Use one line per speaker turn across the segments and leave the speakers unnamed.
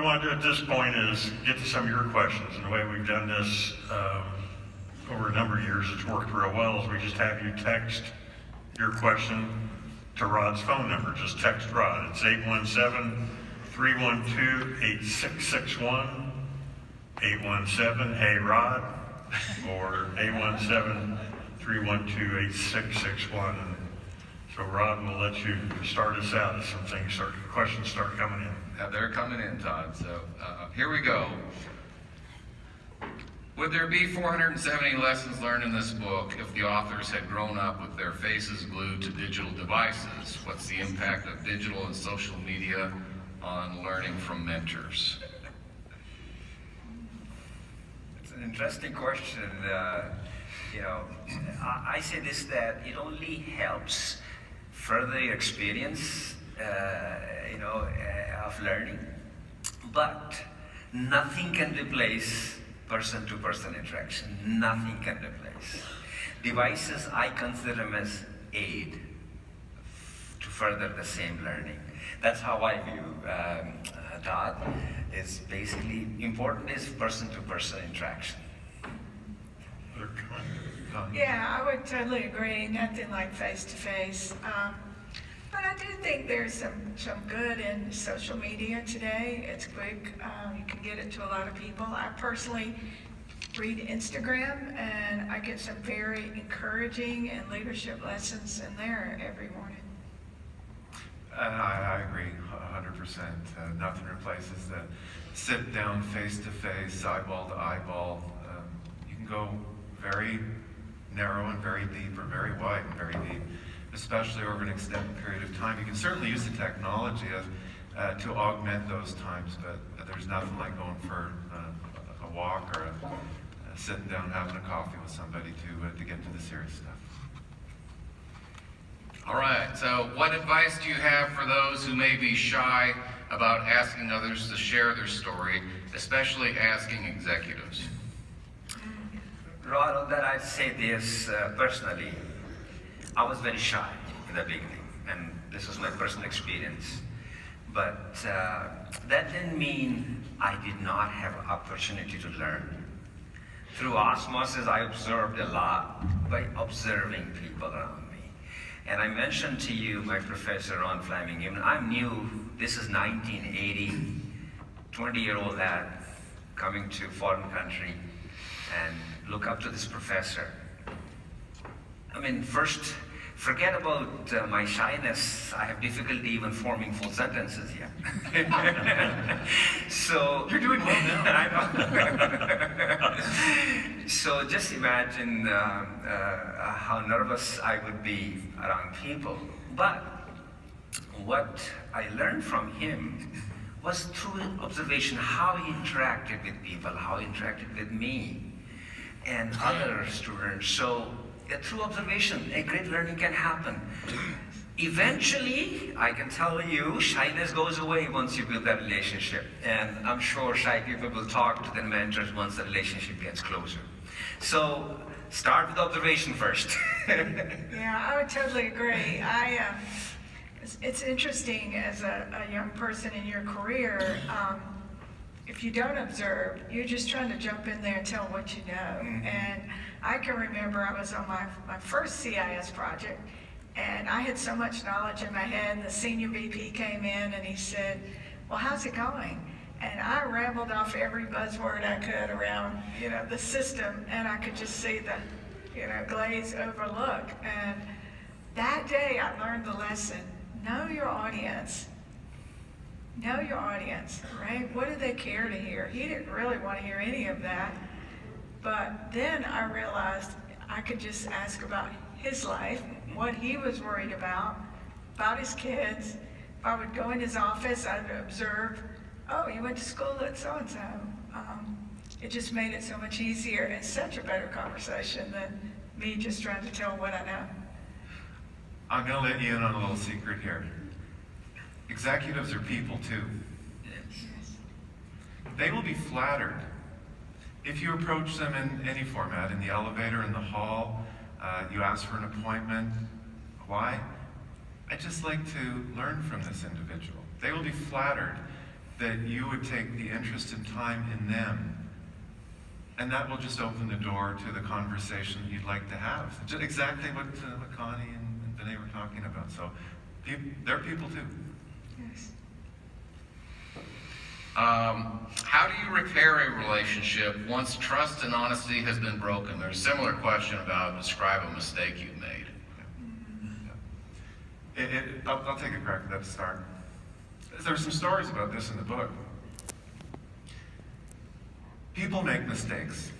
want to do at this point is get to some of your questions. And the way we've done this over a number of years, it's worked real well, is we just have you text your question to Rod's phone number. Just text Rod. It's 817-312-8661, 817-HEY-ROD, or 817-312-8661. And so Rod will let you start us out as some questions start coming in.
They're coming in, Todd. So here we go. Would there be 470 lessons learned in this book if the authors had grown up with their faces glued to digital devices? What's the impact of digital and social media on learning from mentors?
It's an interesting question. I say this, that it only helps further your experience, of learning, but nothing can replace person-to-person interaction. Nothing can replace. Devices, I consider them as aid to further the same learning. That's how I view Todd. Is basically important is person-to-person interaction.
Yeah, I would totally agree. Nothing like face-to-face. But I do think there's some good in social media today. It's quick. You can get it to a lot of people. I personally read Instagram, and I get some very encouraging and leadership lessons in there every morning.
I agree 100%. Nothing replaces the sit down face-to-face, eyeball to eyeball. You can go very narrow and very deep, or very wide and very deep, especially over an extended period of time. You can certainly use the technology to augment those times, but there's nothing like going for a walk or sitting down having a coffee with somebody to get to the serious stuff.
All right, so what advice do you have for those who may be shy about asking others to share their story, especially asking executives?
Rod, on that I'd say this personally. I was very shy in the beginning, and this was my personal experience. But that didn't mean I did not have opportunity to learn. Through osmosis, I observed a lot by observing people around me. And I mentioned to you my professor, Ron Fleming. I'm new. This is 1980, 20-year-old lad coming to a foreign country, and look up to this professor. First, forget about my shyness. I have difficulty even forming full sentences yet. So
You're doing well now.
I know. So just imagine how nervous I would be around people. But what I learned from him was through observation, how he interacted with people, how he interacted with me and other students. So through observation, a great learning can happen. Eventually, I can tell you, shyness goes away once you build that relationship. And I'm sure shy people will talk to their mentors once the relationship gets closer. So start with observation first.
Yeah, I would totally agree. It's interesting as a young person in your career, if you don't observe, you're just trying to jump in there and tell what you know. And I can remember I was on my first CIS project, and I had so much knowledge in my head, and the senior VP came in and he said, well, how's it going? And I rambled off every buzzword I could around, the system, and I could just see the, glaze over look. And that day I learned the lesson, know your audience. Know your audience, right? What do they care to hear? He didn't really want to hear any of that. But then I realized I could just ask about his life, what he was worried about his kids. If I would go in his office, I'd observe, oh, you went to school at so-and-so. It just made it so much easier and such a better conversation than me just trying to tell what I know.
I'm going to let you in on a little secret here. Executives are people too. They will be flattered if you approach them in any format, in the elevator, in the hall, you ask for an appointment. Why? I'd just like to learn from this individual. They will be flattered that you would take the interest and time in them. And that will just open the door to the conversation you'd like to have. Just exactly what Connie and Vinay were talking about. So they're people too.
Yes.
How do you repair a relationship once trust and honesty has been broken? There's a similar question about describe a mistake you've made.
I'll take a crack at that to start. There's some stories about this in the book. People make mistakes.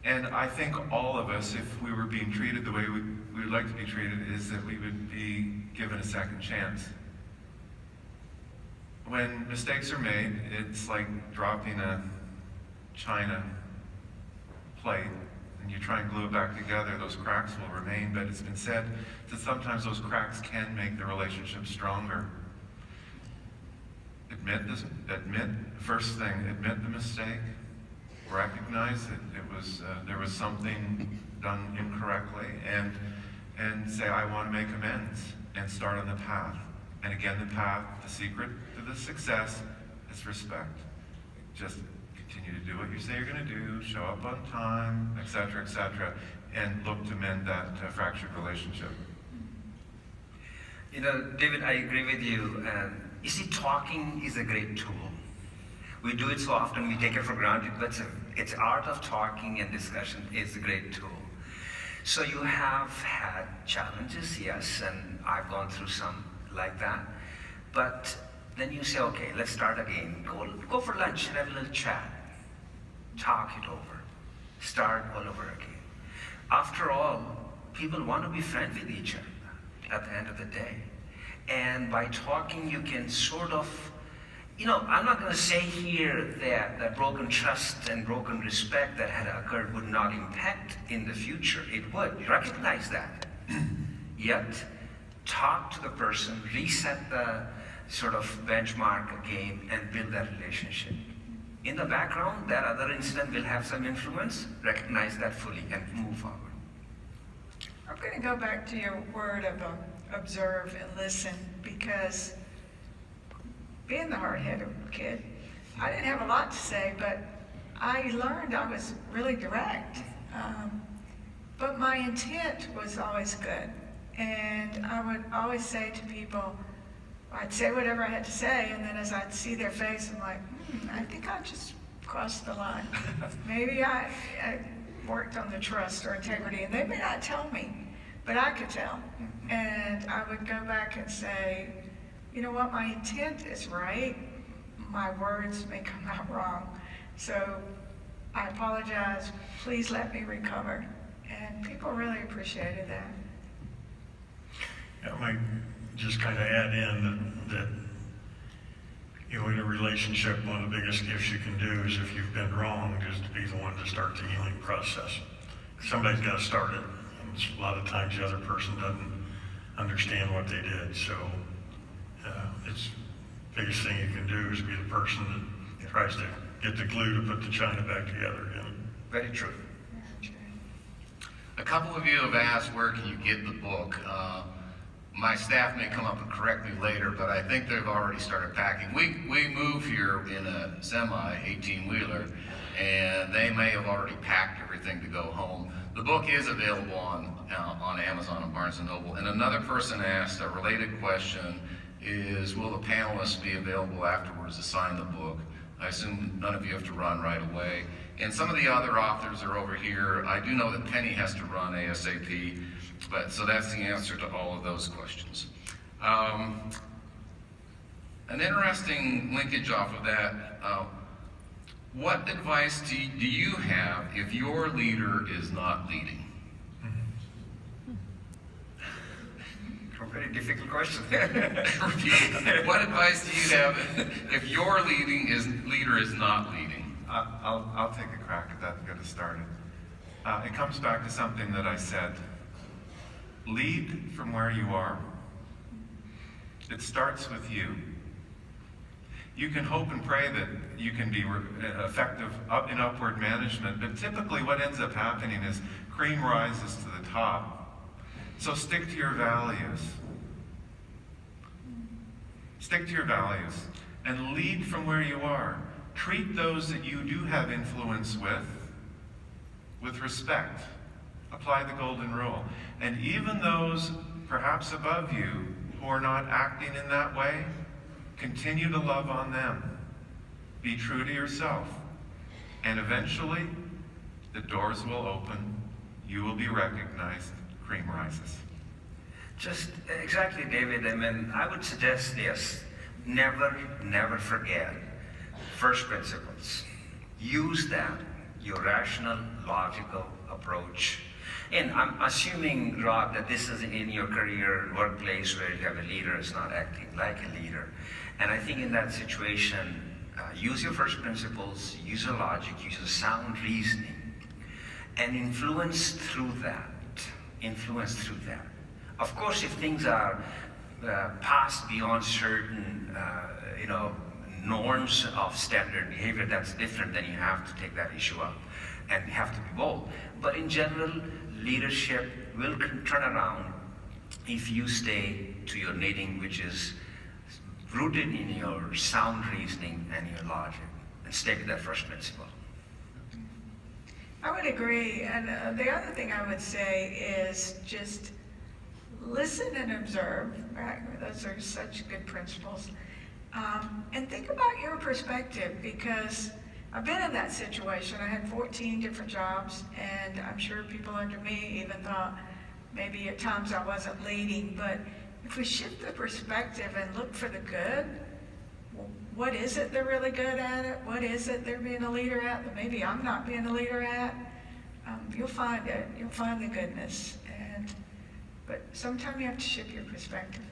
And I think all of us, if we were being treated the way we would like to be treated, is that we would be given a second chance. When mistakes are made, it's like dropping a china plate and you try and glue it back together, those cracks will remain, but it's been said that sometimes those cracks can make the relationship stronger. Admit, first thing, admit the mistake, recognize that there was something done incorrectly, and say, I want to make amends, and start on the path. And again, the secret to the success is respect. Just continue to do what you say you're going to do, show up on time, etc., and look to mend that fractured relationship.
You know, David, I agree with you. You see, talking is a great tool. We do it so often, we take it for granted, but it's art of talking and discussion is a great tool. So you have had challenges, yes, and I've gone through some like that. But then you say, okay, let's start again. Go for lunch and have a little chat. Talk it over. Start all over again. After all, people want to be friends with each other at the end of the day. And by talking, you can sort of, I'm not going to say here that broken trust and broken respect that had occurred would not impact in the future. It would. Recognize that. Yet, talk to the person, reset the sort of benchmark again, and build that relationship. In the background, that other incident will have some influence. Recognize that fully and move forward.
I'm going to go back to your word of observe and listen, because being the hard-headed kid, I didn't have a lot to say, but I learned I was really direct. But my intent was always good. And I would always say to people, I'd say whatever I had to say, and then as I'd see their face, I'm like, I think I just crossed the line. Maybe I worked on the trust or integrity, and they may not tell me, but I could tell. And I would go back and say, you know what, my intent is right. My words may come out wrong. So I apologize. Please let me recover. And people really appreciated that.
I might just kind of add in that in a relationship, one of the biggest gifts you can do is if you've been wronged is to be the one to start the healing process. Somebody's got to start it. And a lot of times the other person doesn't understand what they did. So it's the biggest thing you can do is be the person that tries to get the glue to put the china back together again.
Very true.
A couple of you have asked, where can you get the book? My staff may come up and correct me later, but I think they've already started packing. We move here in a semi 18-wheeler, and they may have already packed everything to go home. The book is available on Amazon and Barnes & Noble. And another person asked a related question is, will the panelists be available afterwards to sign the book? I assume none of you have to run right away. And some of the other authors are over here. I do know that Penny has to run ASAP, so that's the answer to all of those questions. An interesting linkage off of that, what advice do you have if your leader is not leading?
A very difficult question.
What advice do you have if your leader is not leading?
I'll take a crack at that and get us started. It comes back to something that I said. Lead from where you are. It starts with you. You can hope and pray that you can be effective in upward management, but typically what ends up happening is cream rises to the top. So stick to your values. Stick to your values and lead from where you are. Treat those that you do have influence with respect. Apply the golden rule. And even those perhaps above you who are not acting in that way, continue to love on them. Be true to yourself. And eventually, the doors will open. You will be recognized. Cream rises.
Just exactly, David. I mean, I would suggest this. Never forget first principles. Use that, your rational, logical approach. And I'm assuming, Rod, that this is in your career, workplace, where you have a leader is not acting like a leader. And I think in that situation, use your first principles, use your logic, use your sound reasoning, and influence through that. Influence through that. Of course, if things are passed beyond certain, norms of standard behavior, that's different. Then you have to take that issue up and have to be bold. But in general, leadership will turn around if you stay to your knitting, which is rooted in your sound reasoning and your logic, and stay with that first principle.
I would agree, and the other thing I would say is just listen and observe, right? Those are such good principles. And think about your perspective, because I've been in that situation. I had 14 different jobs, and I'm sure people under me even thought maybe at times I wasn't leading. But if we shift the perspective and look for the good, what is it they're really good at it? What is it they're being a leader at that maybe I'm not being a leader at? You'll find it. You'll find the goodness. But sometimes you have to shift your perspective.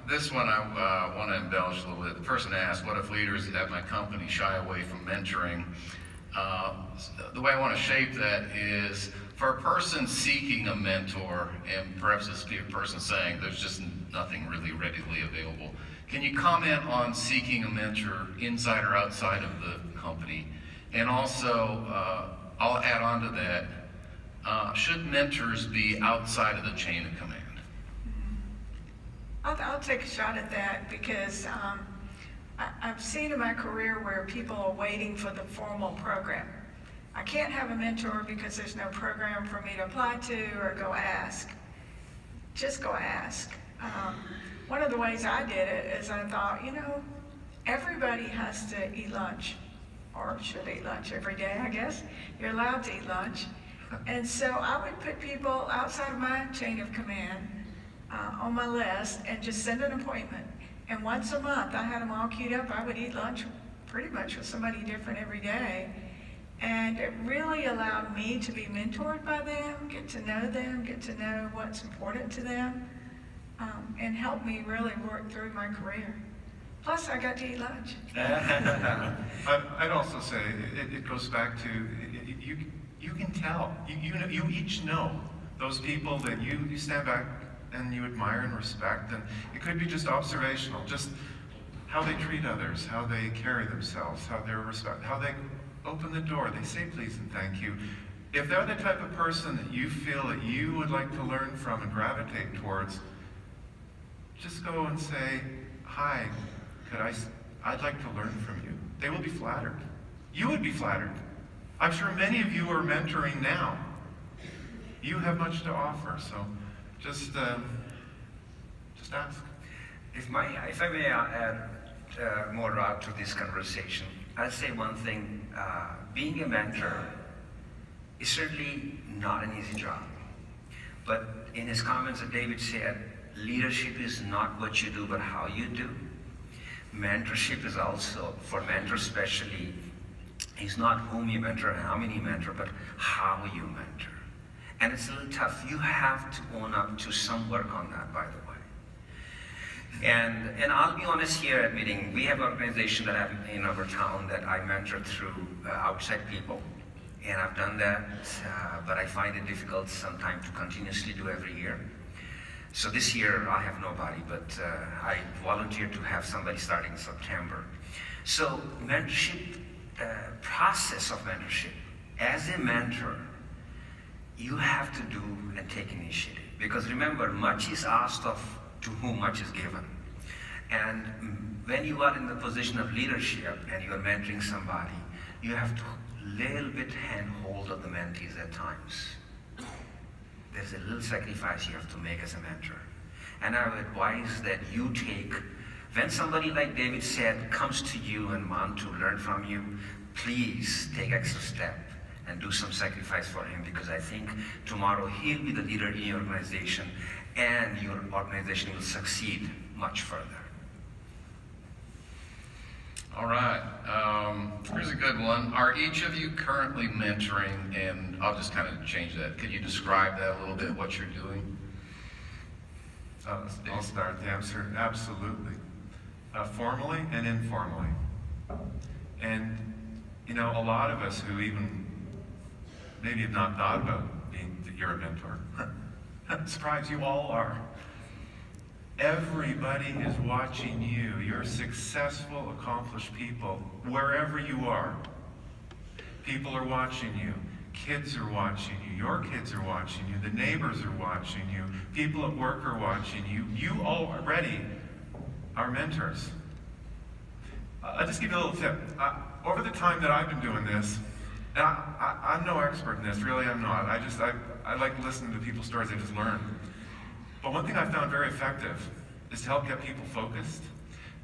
This one I want to embellish a little bit. The person asked, what if leaders at my company shy away from mentoring? The way I want to shape that is for a person seeking a mentor, and perhaps this be a person saying there's just nothing really readily available. Can you comment on seeking a mentor inside or outside of the company? And also, I'll add on to that, should mentors be outside of the chain of command?
I'll take a shot at that, because I've seen in my career where people are waiting for the formal program. I can't have a mentor because there's no program for me to apply to or go ask. Just go ask. One of the ways I did it is I thought, everybody has to eat lunch, or should eat lunch every day, I guess. You're allowed to eat lunch. And so I would put people outside of my chain of command on my list and just send an appointment. And once a month, I had them all queued up. I would eat lunch pretty much with somebody different every day. And it really allowed me to be mentored by them, get to know what's important to them, and help me really work through my career. Plus, I got to eat lunch.
I'd also say it goes back to you can tell. You each know those people that you stand back and you admire and respect, and it could be just observational, just how they treat others, how they carry themselves, how they open the door, they say please and thank you. If they're the type of person that you feel that you would like to learn from and gravitate towards, just go and say, hi, I'd like to learn from you. They will be flattered. You would be flattered. I'm sure many of you are mentoring now. You have much to offer, so just ask.
If I may add more Rod to this conversation, I'll say one thing. Being a mentor is certainly not an easy job. But in his comments that David said, leadership is not what you do, but how you do. Mentorship is also, for mentors especially, is not whom you mentor and how many you mentor, but how you mentor. And it's a little tough. You have to own up to some work on that, by the way. And I'll be honest here admitting, we have an organization that I have in our town that I mentor through outside people. And I've done that, but I find it difficult sometimes to continuously do every year. So this year I have nobody, but I volunteered to have somebody starting in September. So mentorship, process of mentorship, as a mentor, you have to do and take initiative. Because remember, much is asked of to whom much is given. And when you are in the position of leadership and you are mentoring somebody, you have to little bit hand hold of the mentees at times. There's a little sacrifice you have to make as a mentor. And I would advise that you take, when somebody like David said comes to you and want to learn from you, please take extra step and do some sacrifice for him, because I think tomorrow he'll be the leader in your organization and your organization will succeed much further.
All right, here's a good one. Are each of you currently mentoring? And I'll just kind of change that. Could you describe that a little bit, what you're doing?
I'll start the answer. Absolutely. Formally and informally. And, you know, a lot of us who even maybe have not thought about being that you're a mentor. I'm surprised you all are. Everybody is watching you. You're successful, accomplished people, wherever you are. People are watching you. Kids are watching you. Your kids are watching you. The neighbors are watching you. People at work are watching you. You already are mentors. I'll just give you a little tip. Over the time that I've been doing this, and I'm no expert in this, really I'm not. I like listening to people's stories, I just learn. But one thing I found very effective is to help get people focused.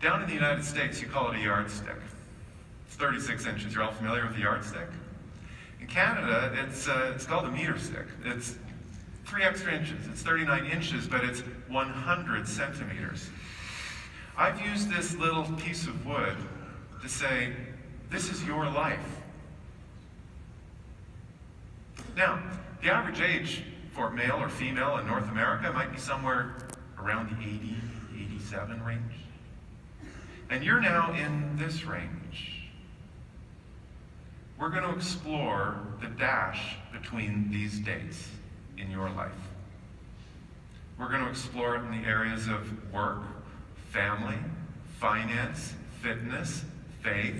Down in the United States, you call it a yardstick. It's 36 inches. You're all familiar with the yardstick? In Canada, it's called a meter stick. It's 3 extra inches. It's 39 inches, but it's 100 centimeters. I've used this little piece of wood to say, this is your life. Now, the average age for male or female in North America might be somewhere around the 80, 87 range. And you're now in this range. We're going to explore the dash between these dates in your life. We're going to explore it in the areas of work, family, finance, fitness, faith,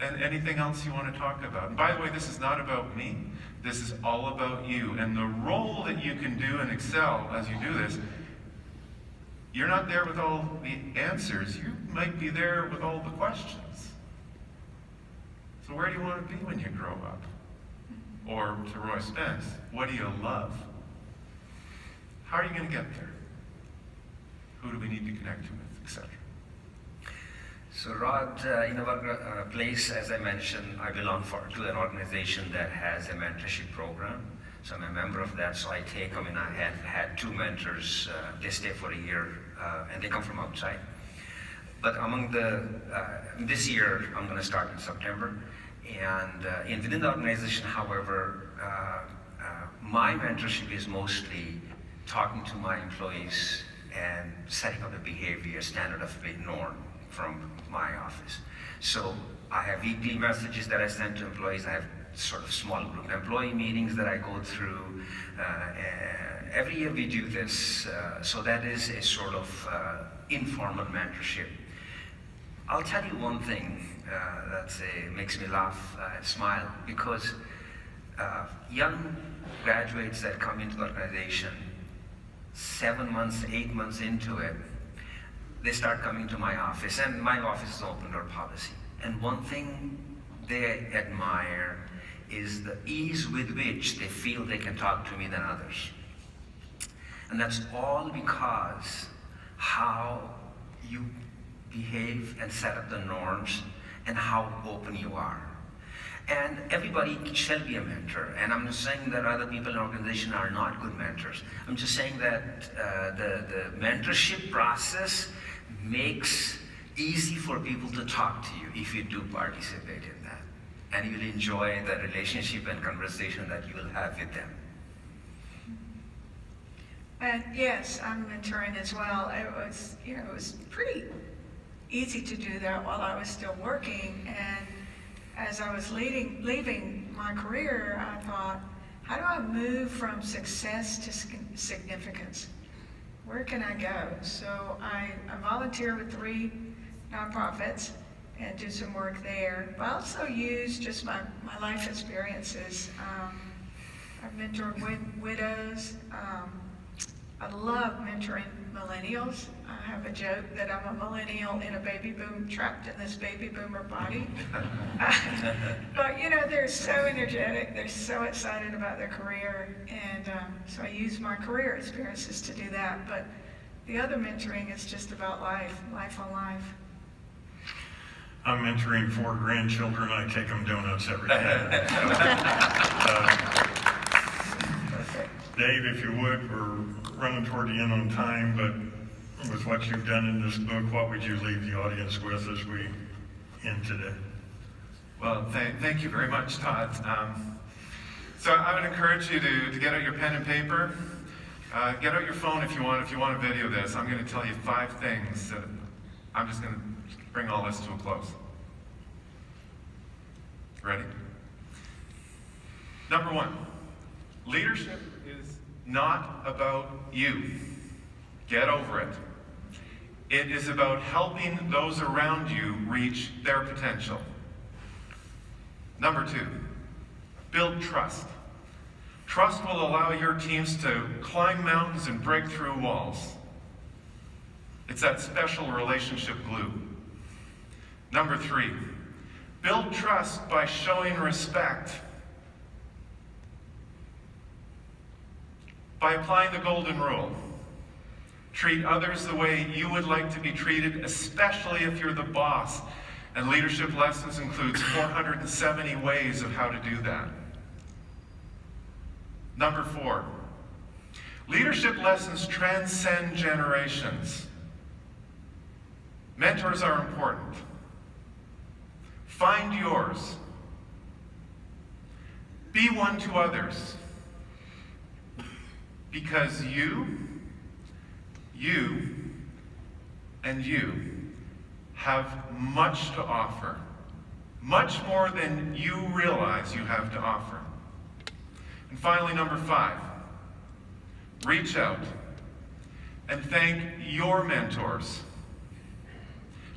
and anything else you want to talk about. And by the way, this is not about me. This is all about you. And the role that you can do and excel as you do this, you're not there with all the answers. You might be there with all the questions. So where do you want to be when you grow up? Or to Roy Spence, what do you love? How are you going to get there? Who do we need to connect to with, etc.?
So Rod, in our place, as I mentioned, I belong to an organization that has a mentorship program. So I'm a member of that, so I take them, and I have had 2 mentors. They stay for a year, and they come from outside. But among this year, I'm going to start in September. And within the organization, however, my mentorship is mostly talking to my employees and setting up a behavior, standard of norm from my office. So I have weekly messages that I send to employees. I have sort of small group employee meetings that I go through. Every year we do this. So that is a sort of informal mentorship. I'll tell you one thing that makes me laugh and smile, because young graduates that come into the organization, 7 months, 8 months into it, they start coming to my office, and my office is open door policy. And one thing they admire is the ease with which they feel they can talk to me than others. And that's all because how you behave and set up the norms and how open you are. And everybody shall be a mentor. And I'm not saying that other people in the organization are not good mentors. I'm just saying that the mentorship process makes easy for people to talk to you if you do participate in that. And you'll enjoy the relationship and conversation that you will have with them.
And yes, I'm mentoring as well. It was pretty easy to do that while I was still working. And as I was leaving my career, I thought, how do I move from success to significance? Where can I go? So I volunteer with 3 nonprofits and do some work there. But I also use just my life experiences. I've mentored widows, I love mentoring millennials. I have a joke that I'm a millennial in a baby boom, trapped in this baby boomer body. But you know, they're so energetic, they're so excited about their career, and so I use my career experiences to do that. But the other mentoring is just about life on life.
I'm mentoring 4 grandchildren. I take them donuts every day. Dave, if you would, we're running toward the end on time, but with what you've done in this book, what would you leave the audience with as we end today?
Well, thank you very much, Todd. So I would encourage you to get out your pen and paper. Get out your phone if you want to video this. I'm going to tell you 5 things that I'm just going to bring all this to a close. Ready? Number 1, leadership is not about you. Get over it. It is about helping those around you reach their potential. Number 2, build trust. Trust will allow your teams to climb mountains and break through walls. It's that special relationship glue. Number 3, build trust by showing respect. By applying the golden rule. Treat others the way you would like to be treated, especially if you're the boss. And Leadership Lessons includes 470 ways of how to do that. Number 4, leadership lessons transcend generations. Mentors are important. Find yours. Be one to others. Because you, and you have much to offer. Much more than you realize you have to offer. And finally, number 5, reach out and thank your mentors.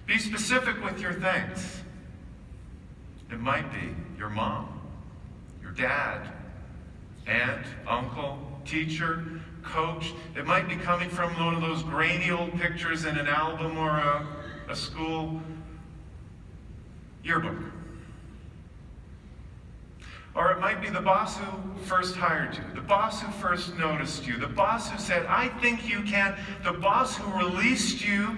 Be specific with your thanks. It might be your mom, your dad, aunt, uncle, teacher, coach. It might be coming from one of those grainy old pictures in an album or a school yearbook. Or it might be the boss who first hired you, the boss who first noticed you, the boss who said, I think you can, the boss who released you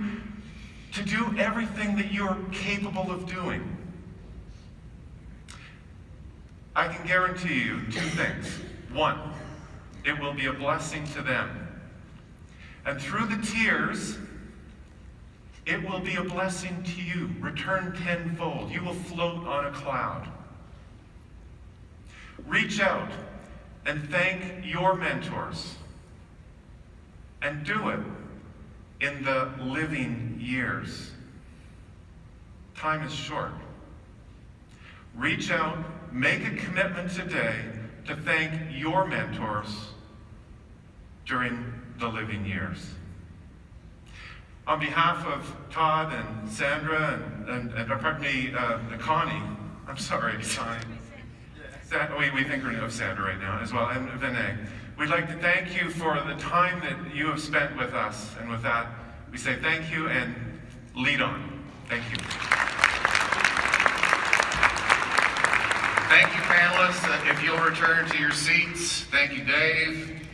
to do everything that you're capable of doing. I can guarantee you 2 things. 1, it will be a blessing to them. And through the tears, it will be a blessing to you, returned tenfold. You will float on a cloud. Reach out and thank your mentors. And do it in the living years. Time is short. Reach out, make a commitment today to thank your mentors during the living years. On behalf of Todd and Sandra and pardon me, Connie, I'm sorry, Connie. We think of Sandra right now as well, and Vinay. We'd like to thank you for the time that you have spent with us, and with that, we say thank you and lead on. Thank you.
Thank you, panelists. If you'll return to your seats. Thank you, Dave.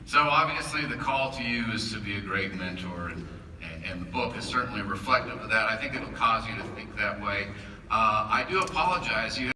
So obviously the call to you is to be a great mentor, and the book is certainly reflective of that. I think it'll cause you to think that way. I do apologize.